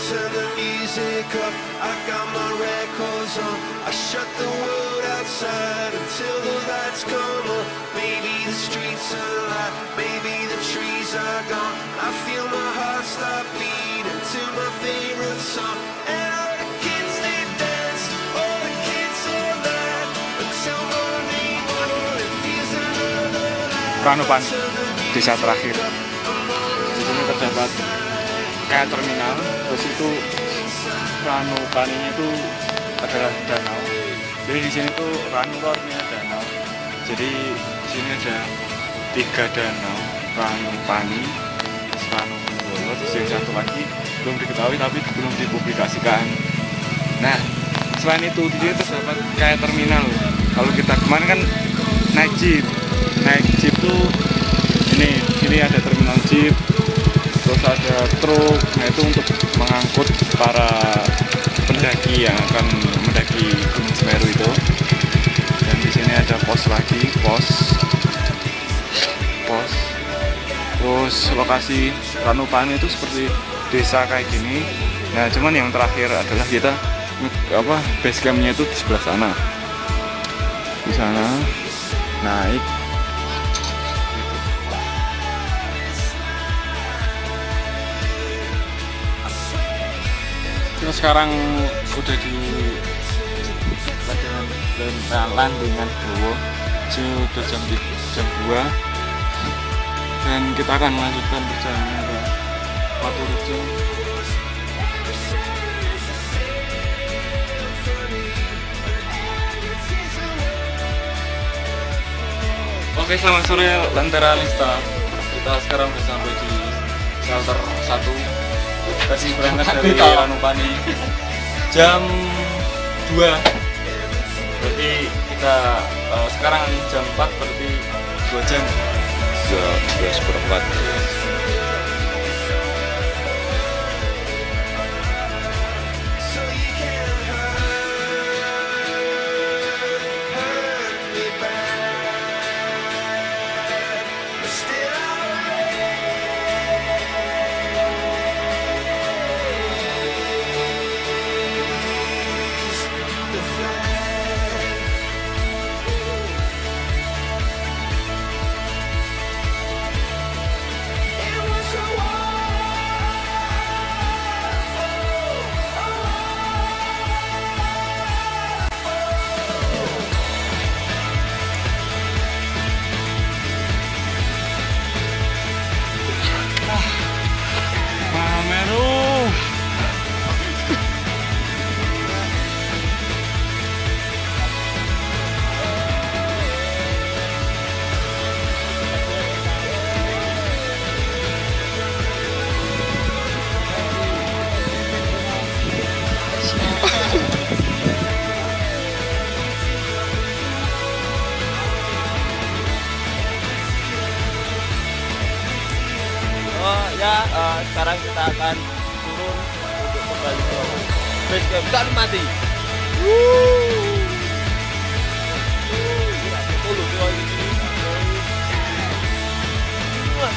turn the music up, I got my records on. I shut the world outside until the lights come on. Maybe the streets are alive, maybe the trees are gone. I feel my heart stop beating to my favorite song. And all the kids they dance, all the kids all night until morning, it feels another life. Pranupan, desa terakhir. Di sini terdapat kayak terminal, terus itu Ranupaninya itu adalah danau. Jadi di sini tuh Ranupaninya danau. Jadi di sini ada 3 danau, Ranupani, Ranunggolo, terus yang satu lagi belum diketahui tapi belum dipublikasikan. Nah, selain itu di sini terdapat kayak terminal. Kalau kita kemarin kan naik jeep tuh ini ada terminal jeep. Terus ada truk, nah itu untuk mengangkut para pendaki yang akan mendaki Gunung Semeru itu. Dan di sini ada pos lagi, pos. Terus lokasi Ranupani itu seperti desa kayak gini. Nah, cuman yang terakhir adalah kita base campnya itu di sebelah sana. Di sana naik. Kita sekarang udah di landingan Bowo. Sini udah jam 2 dan kita akan melanjutkan perjalanan ke Waturejo. Oke, selamat sore Lentera Lista. Kita sekarang udah sampai di shelter 1. Kasih berangkat dari Ranupani jam 2. Berarti kita sekarang jam 4, berarti 2 jam. 2 sekarang kita akan turun untuk kembali ke base camp dan mati. Wah,